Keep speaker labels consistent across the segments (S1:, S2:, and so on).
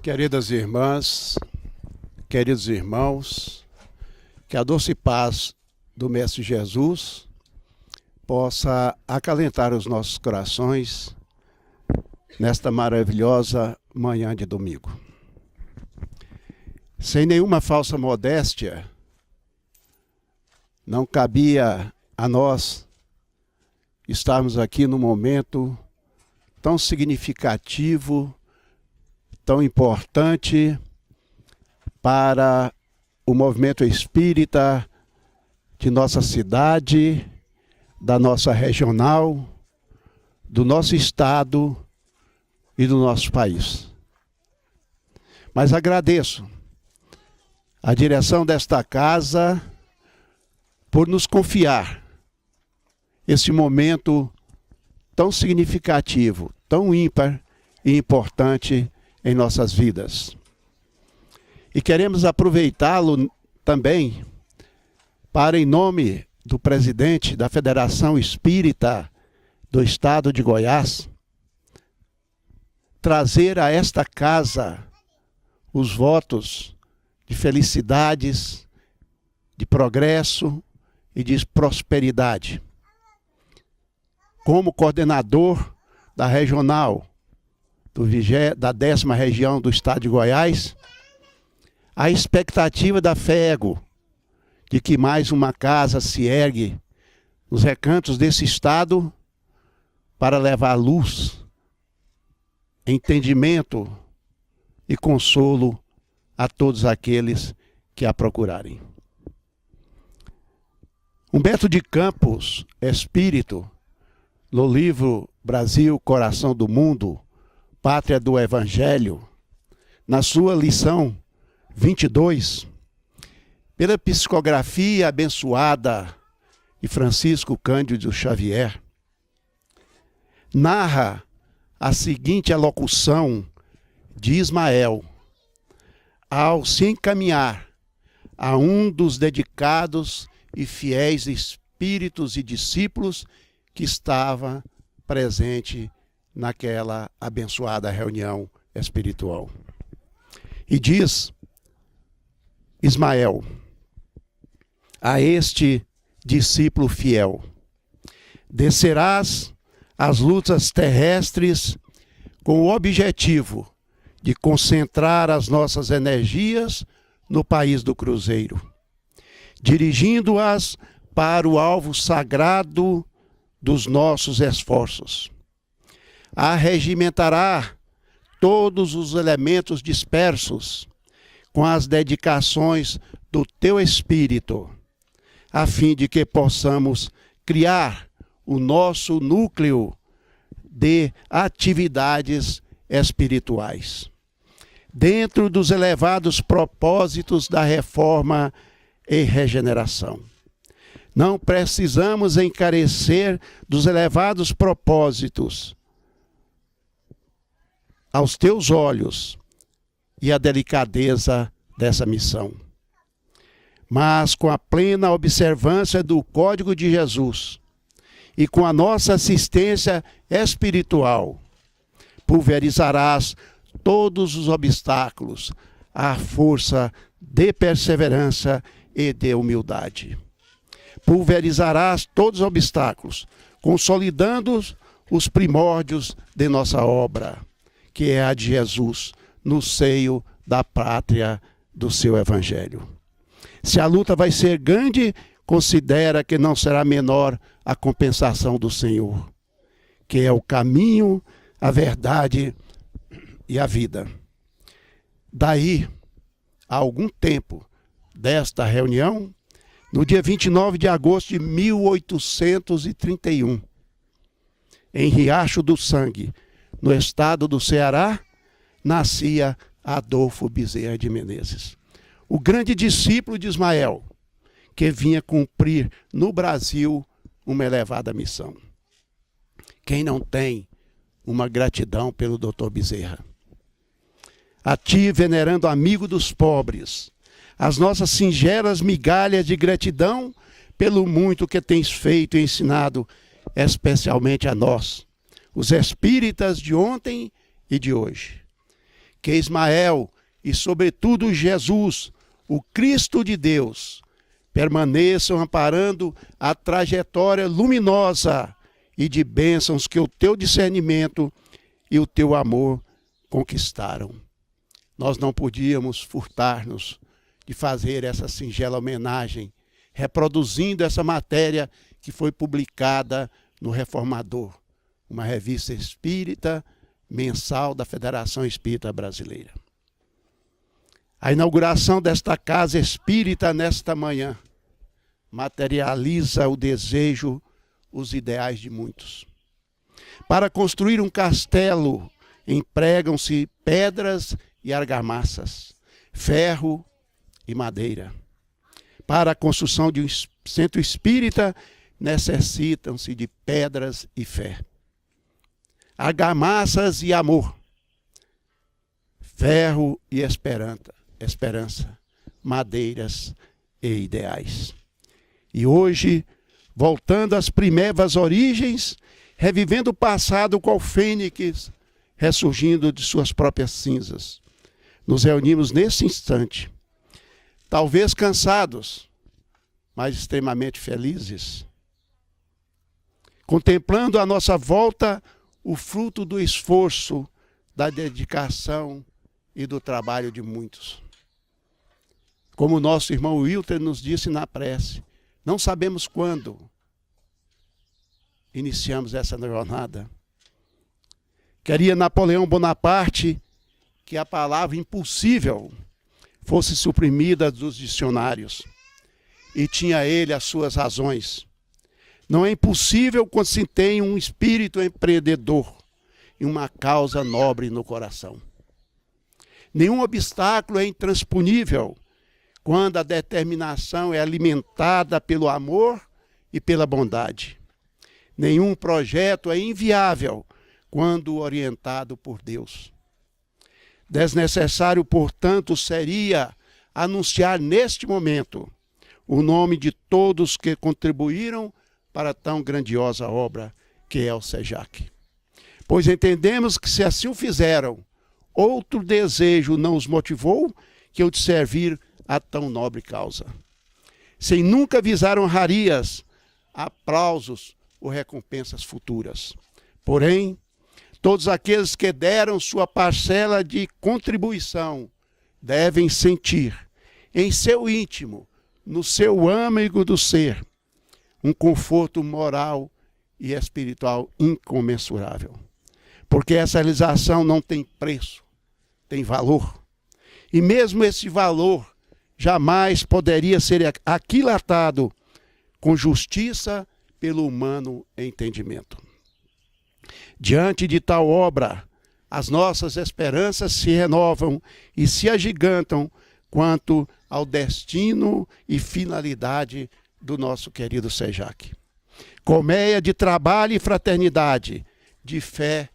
S1: Queridas irmãs, queridos irmãos, que a doce paz do Mestre Jesus possa acalentar os nossos corações nesta maravilhosa manhã de domingo. Sem nenhuma falsa modéstia, não cabia a nós estarmos aqui num momento tão significativo, tão importante para o movimento espírita de nossa cidade, da nossa regional, do nosso estado e do nosso país. Mas agradeço a direção desta casa por nos confiar esse momento tão significativo, tão ímpar e importante em nossas vidas. E queremos aproveitá-lo também para, em nome do presidente da Federação Espírita do Estado de Goiás, trazer a esta casa os votos de felicidades, de progresso e de prosperidade. Como coordenador da regional da 10ª região do estado de Goiás, a expectativa da FEGO de que mais uma casa se ergue nos recantos desse estado para levar luz, entendimento e consolo a todos aqueles que a procurarem. Humberto de Campos, espírito, no livro Brasil, Coração do Mundo, Pátria do Evangelho, na sua lição 22, pela psicografia abençoada de Francisco Cândido Xavier, narra a seguinte alocução de Ismael ao se encaminhar a um dos dedicados e fiéis espíritos e discípulos que estava presente naquela abençoada reunião espiritual. E diz Ismael a este discípulo fiel: descerás as lutas terrestres com o objetivo de concentrar as nossas energias no país do Cruzeiro, dirigindo-as para o alvo sagrado dos nossos esforços. Arregimentará todos os elementos dispersos com as dedicações do teu espírito, a fim de que possamos criar o nosso núcleo de atividades espirituais, dentro dos elevados propósitos da reforma e regeneração. Não precisamos encarecer dos elevados propósitos aos teus olhos e a delicadeza dessa missão, mas com a plena observância do Código de Jesus e com a nossa assistência espiritual, pulverizarás todos os obstáculos à força de perseverança e de humildade. Pulverizarás todos os obstáculos, consolidando os primórdios de nossa obra, que é a de Jesus, no seio da pátria do seu Evangelho. Se a luta vai ser grande, considera que não será menor a compensação do Senhor, que é o caminho, a verdade e a vida. Daí, há algum tempo desta reunião, no dia 29 de agosto de 1831, em Riacho do Sangue, no estado do Ceará, nascia Adolfo Bezerra de Menezes, o grande discípulo de Ismael, que vinha cumprir no Brasil uma elevada missão. Quem não tem uma gratidão pelo Dr. Bezerra? A ti, venerando amigo dos pobres, as nossas singelas migalhas de gratidão pelo muito que tens feito e ensinado, especialmente a nós, os espíritas de ontem e de hoje. que Ismael e, sobretudo, Jesus, o Cristo de Deus, permaneçam amparando a trajetória luminosa e de bênçãos que o teu discernimento e o teu amor conquistaram. Nós não podíamos furtar-nos de fazer essa singela homenagem, reproduzindo essa matéria que foi publicada no Reformador, uma revista espírita mensal da Federação Espírita Brasileira. A inauguração desta casa espírita nesta manhã materializa o desejo, os ideais de muitos. Para construir um castelo, empregam-se pedras e argamassas, ferro e madeira. Para a construção de um centro espírita, necessitam-se de pedras e fé. Argamassas e amor. Ferro e esperança. Madeiras e ideais. E hoje, voltando às primeiras origens, revivendo o passado qual fênix, ressurgindo de suas próprias cinzas, nos reunimos nesse instante, talvez cansados, mas extremamente felizes, contemplando à nossa volta o fruto do esforço, da dedicação e do trabalho de muitos. Como o nosso irmão Wilter nos disse na prece, não sabemos quando iniciamos essa jornada. Queria Napoleão Bonaparte que a palavra impossível fosse suprimida dos dicionários. E tinha ele as suas razões. Não é impossível quando se tem um espírito empreendedor e uma causa nobre no coração. Nenhum obstáculo é intransponível quando a determinação é alimentada pelo amor e pela bondade. Nenhum projeto é inviável quando orientado por Deus. Desnecessário, portanto, seria anunciar neste momento o nome de todos que contribuíram para tão grandiosa obra que é o SEJAC. Pois entendemos que se assim o fizeram, outro desejo não os motivou que o de servir a tão nobre causa. Sem nunca visar honrarias, aplausos ou recompensas futuras. Porém, todos aqueles que deram sua parcela de contribuição devem sentir em seu íntimo, no seu âmago do ser, um conforto moral e espiritual incomensurável. Porque essa realização não tem preço, tem valor. E mesmo esse valor jamais poderia ser aquilatado com justiça pelo humano entendimento. Diante de tal obra, as nossas esperanças se renovam e se agigantam quanto ao destino e finalidade do nosso querido SEJAC. Colmeia de trabalho e fraternidade, de fé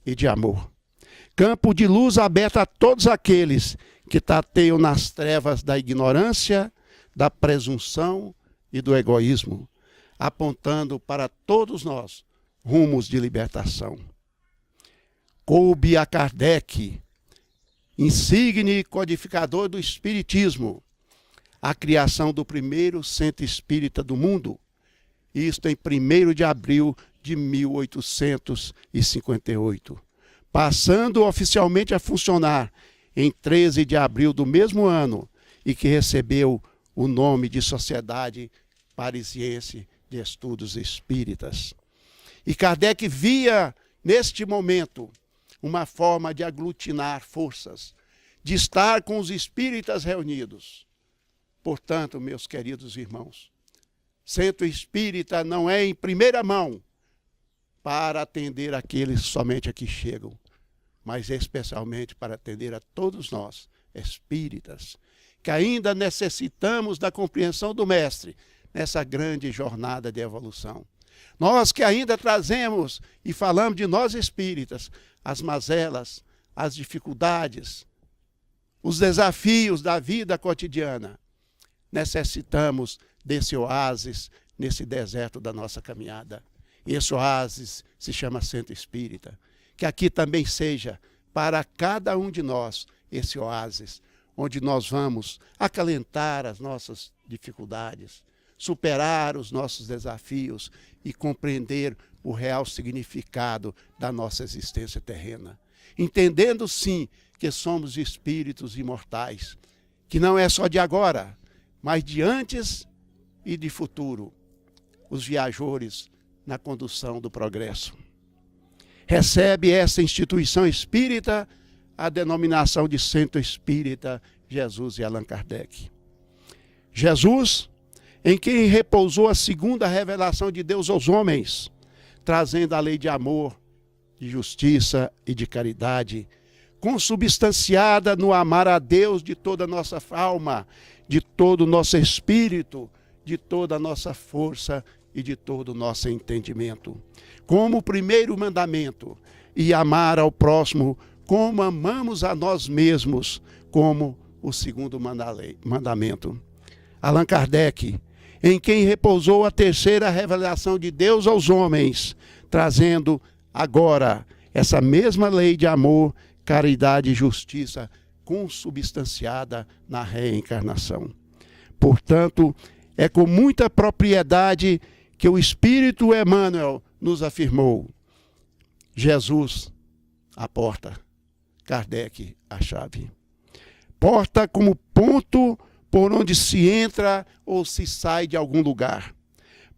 S1: e de amor. Campo de luz aberto a todos aqueles que tateiam nas trevas da ignorância, da presunção e do egoísmo, apontando para todos nós rumos de libertação. Coube a Kardec, insigne codificador do Espiritismo, a criação do primeiro centro espírita do mundo, isto em 1º de abril de 1858, passando oficialmente a funcionar em 13 de abril do mesmo ano e que recebeu o nome de Sociedade Parisiense de Estudos Espíritas. E Kardec via, neste momento, uma forma de aglutinar forças, de estar com os espíritas reunidos. Portanto, meus queridos irmãos, centro espírita não é em primeira mão para atender aqueles somente aqui chegam, mas especialmente para atender a todos nós, espíritas, que ainda necessitamos da compreensão do Mestre nessa grande jornada de evolução. Nós que ainda trazemos e falamos de nós espíritas, as mazelas, as dificuldades, os desafios da vida cotidiana, necessitamos desse oásis nesse deserto da nossa caminhada. E esse oásis se chama Centro Espírita. Que aqui também seja para cada um de nós esse oásis, onde nós vamos acalentar as nossas dificuldades, superar os nossos desafios e compreender o real significado da nossa existência terrena. Entendendo, sim, que somos espíritos imortais, que não é só de agora, mas de antes e de futuro, os viajores na condução do progresso. Recebe essa instituição espírita a denominação de Centro Espírita Jesus e Allan Kardec. Jesus, em quem repousou a segunda revelação de Deus aos homens, trazendo a lei de amor, de justiça e de caridade, consubstanciada no amar a Deus de toda a nossa alma, de todo o nosso espírito, de toda a nossa força e de todo o nosso entendimento. Como o primeiro mandamento, e amar ao próximo como amamos a nós mesmos, como o segundo mandamento. Allan Kardec, em quem repousou a terceira revelação de Deus aos homens, trazendo agora essa mesma lei de amor, caridade e justiça consubstanciada na reencarnação. Portanto, é com muita propriedade que o Espírito Emmanuel nos afirmou: Jesus, a porta, Kardec, a chave. Porta como ponto por onde se entra ou se sai de algum lugar.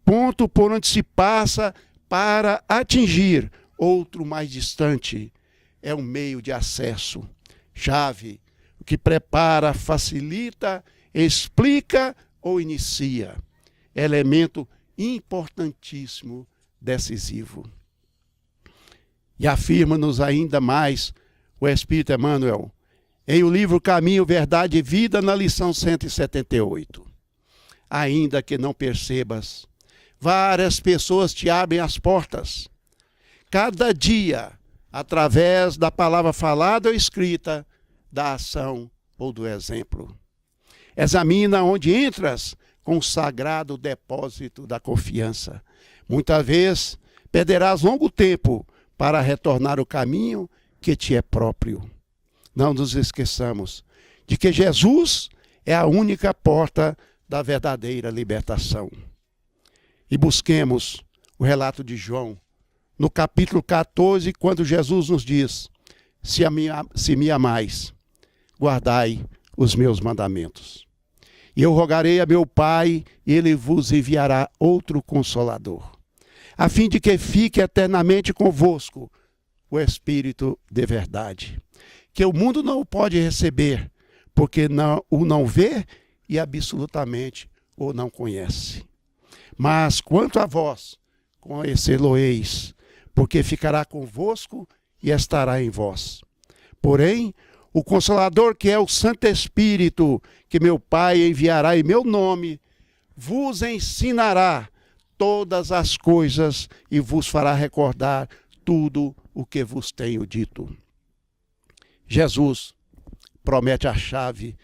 S1: Ponto por onde se passa para atingir outro mais distante. É um meio de acesso. Chave, o que prepara, facilita, explica ou inicia. Elemento importantíssimo, decisivo. E afirma-nos ainda mais o Espírito Emmanuel, em o livro Caminho, Verdade e Vida, na lição 178. Ainda que não percebas, várias pessoas te abrem as portas. Cada dia, através da palavra falada ou escrita, da ação ou do exemplo. Examina onde entras com o sagrado depósito da confiança. Muitas vezes perderás longo tempo para retornar o caminho que te é próprio. Não nos esqueçamos de que Jesus é a única porta da verdadeira libertação. E busquemos o relato de João, no capítulo 14, quando Jesus nos diz: se me amais, guardai os meus mandamentos. E eu rogarei a meu Pai, e ele vos enviará outro Consolador, a fim de que fique eternamente convosco o Espírito de verdade, que o mundo não pode receber, porque o não vê e absolutamente o não conhece. Mas quanto a vós, conhecê-lo-eis, porque ficará convosco e estará em vós. Porém, o Consolador, que é o Santo Espírito, que meu Pai enviará em meu nome, vos ensinará todas as coisas e vos fará recordar tudo o que vos tenho dito. Jesus promete a chave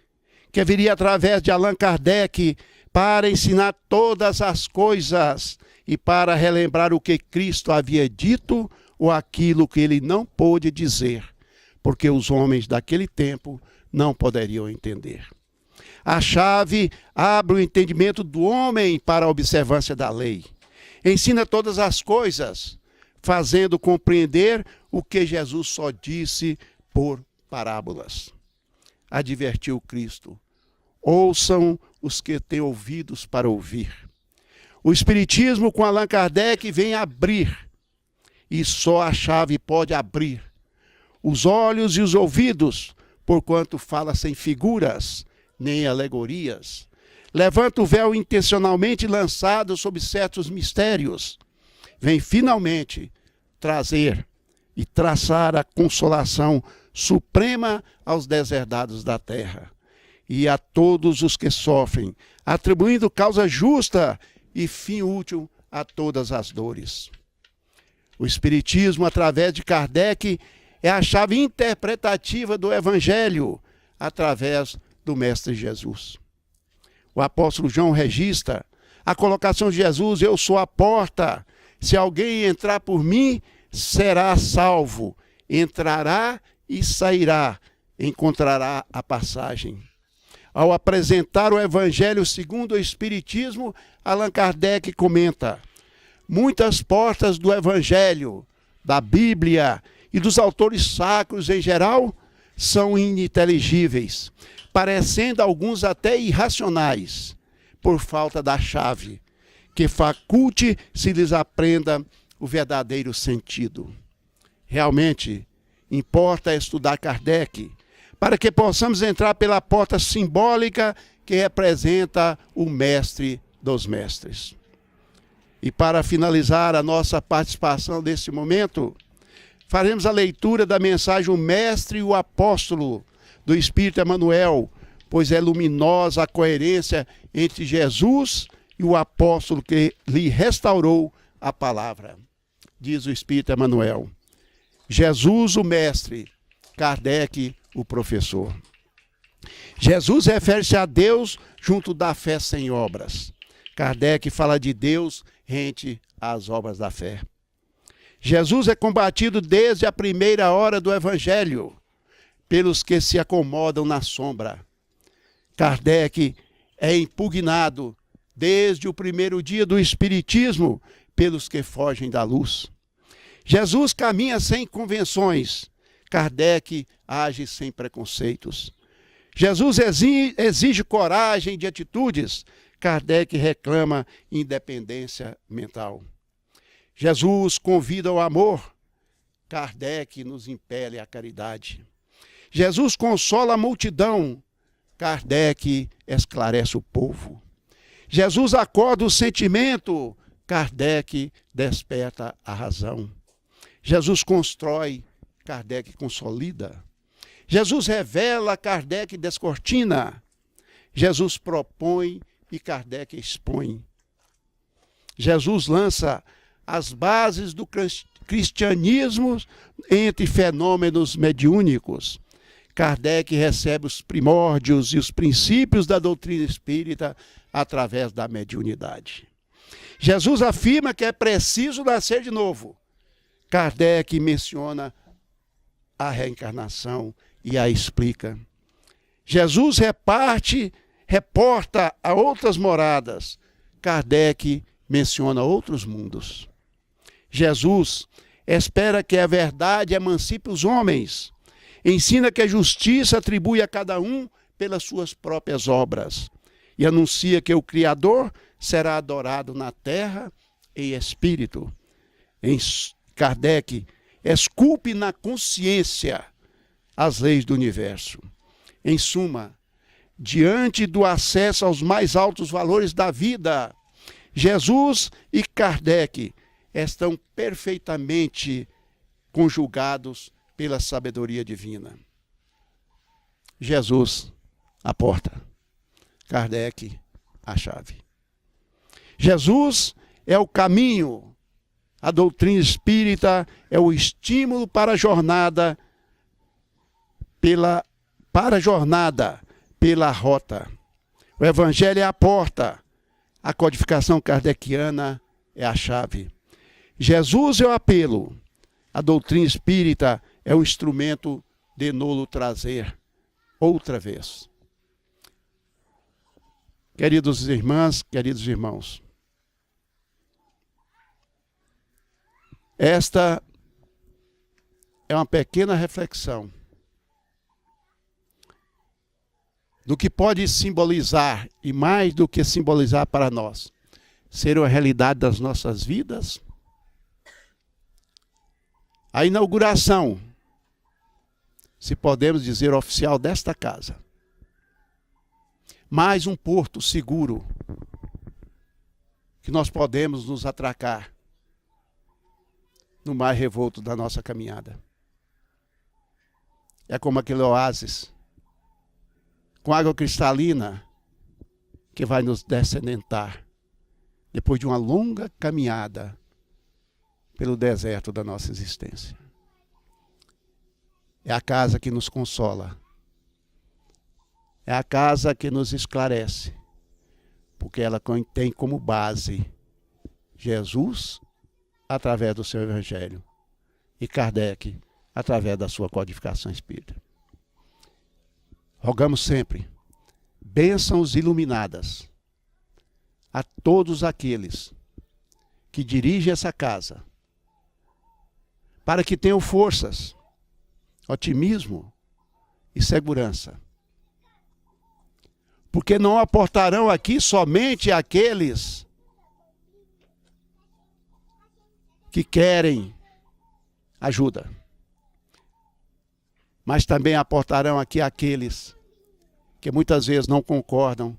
S1: que viria através de Allan Kardec para ensinar todas as coisas e para relembrar o que Cristo havia dito ou aquilo que ele não pôde dizer, porque os homens daquele tempo não poderiam entender. A chave abre o entendimento do homem para a observância da lei. Ensina todas as coisas, fazendo compreender o que Jesus só disse por parábolas. Advertiu Cristo: ouçam os que têm ouvidos para ouvir. O Espiritismo com Allan Kardec vem abrir, e só a chave pode abrir os olhos e os ouvidos, porquanto fala sem figuras nem alegorias. Levanta o véu intencionalmente lançado sobre certos mistérios. Vem finalmente trazer e traçar a consolação suprema aos deserdados da terra e a todos os que sofrem, atribuindo causa justa e fim útil a todas as dores. O Espiritismo, através de Kardec, é a chave interpretativa do Evangelho, através do Mestre Jesus. O apóstolo João registra a colocação de Jesus: eu sou a porta, se alguém entrar por mim, será salvo, entrará e sairá, encontrará a passagem. Ao apresentar o Evangelho segundo o Espiritismo, Allan Kardec comenta: muitas portas do Evangelho, da Bíblia e dos autores sacros em geral são ininteligíveis, parecendo alguns até irracionais, por falta da chave, que faculte se lhes aprenda o verdadeiro sentido. Realmente, importa estudar Kardec, para que possamos entrar pela porta simbólica que representa o mestre dos mestres. E para finalizar a nossa participação nesse momento, faremos a leitura da mensagem O Mestre e o Apóstolo, do Espírito Emmanuel, pois é luminosa a coerência entre Jesus e o apóstolo que lhe restaurou a palavra. Diz o Espírito Emmanuel: Jesus, o mestre, Kardec, o professor. Jesus refere-se a Deus junto da fé sem obras. Kardec fala de Deus rente às obras da fé. Jesus é combatido desde a primeira hora do Evangelho pelos que se acomodam na sombra. Kardec é impugnado desde o primeiro dia do Espiritismo pelos que fogem da luz. Jesus caminha sem convenções. Kardec age sem preconceitos. Jesus exige coragem de atitudes. Kardec reclama independência mental. Jesus convida ao amor. Kardec nos impele à caridade. Jesus consola a multidão. Kardec esclarece o povo. Jesus acorda o sentimento. Kardec desperta a razão. Jesus constrói. Kardec consolida. Jesus revela. Kardec descortina. Jesus propõe e Kardec expõe. Jesus lança as bases do cristianismo entre fenômenos mediúnicos. Kardec recebe os primórdios e os princípios da doutrina espírita através da mediunidade. Jesus afirma que é preciso nascer de novo. Kardec menciona a reencarnação e a explica. Jesus reporta a outras moradas. Kardec menciona outros mundos. Jesus espera que a verdade emancipe os homens. Ensina que a justiça atribui a cada um pelas suas próprias obras. E anuncia que o Criador será adorado na terra em espírito. Kardec esculpe na consciência as leis do universo. Em suma, diante do acesso aos mais altos valores da vida, Jesus e Kardec estão perfeitamente conjugados pela sabedoria divina. Jesus, a porta. Kardec, a chave. Jesus é o caminho. A doutrina espírita é o estímulo para a jornada pela rota. O Evangelho é a porta. A codificação kardeciana é a chave. Jesus é o apelo. A doutrina espírita é o instrumento de nolo trazer outra vez. Queridos irmãs, queridos irmãos, esta é uma pequena reflexão do que pode simbolizar, e mais do que simbolizar para nós, ser uma realidade das nossas vidas. A inauguração, se podemos dizer, oficial desta casa. Mais um porto seguro que nós podemos nos atracar no mar revolto da nossa caminhada. É como aquele oásis com água cristalina que vai nos descedentar depois de uma longa caminhada pelo deserto da nossa existência. É a casa que nos consola. É a casa que nos esclarece, porque ela tem como base Jesus através do seu Evangelho e Kardec através da sua codificação espírita. Rogamos sempre bênçãos iluminadas a todos aqueles que dirigem essa casa, para que tenham forças, otimismo e segurança. Porque não aportarão aqui somente aqueles que querem ajuda, mas também aportarão aqui aqueles que muitas vezes não concordam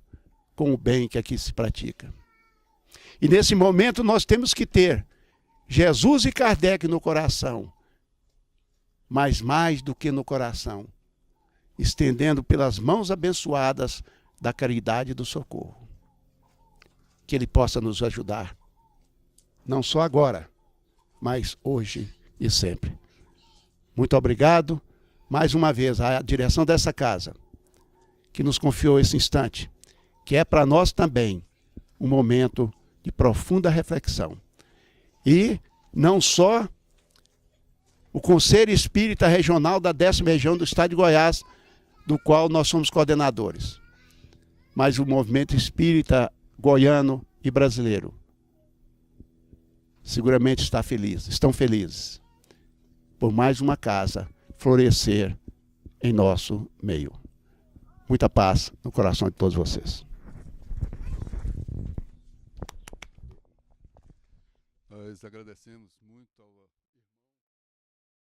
S1: com o bem que aqui se pratica. E nesse momento nós temos que ter Jesus e Kardec no coração, mas mais do que no coração, estendendo pelas mãos abençoadas da caridade e do socorro. Que Ele possa nos ajudar, não só agora, mas hoje e sempre. Muito obrigado, mais uma vez, à direção dessa casa, que nos confiou esse instante, que é para nós também um momento de profunda reflexão. E não só o Conselho Espírita Regional da 10ª Região do Estado de Goiás, do qual nós somos coordenadores, mas o movimento espírita goiano e brasileiro seguramente estão felizes por mais uma casa florescer em nosso meio. Muita paz no coração de todos vocês.
S2: Nós agradecemos muito ao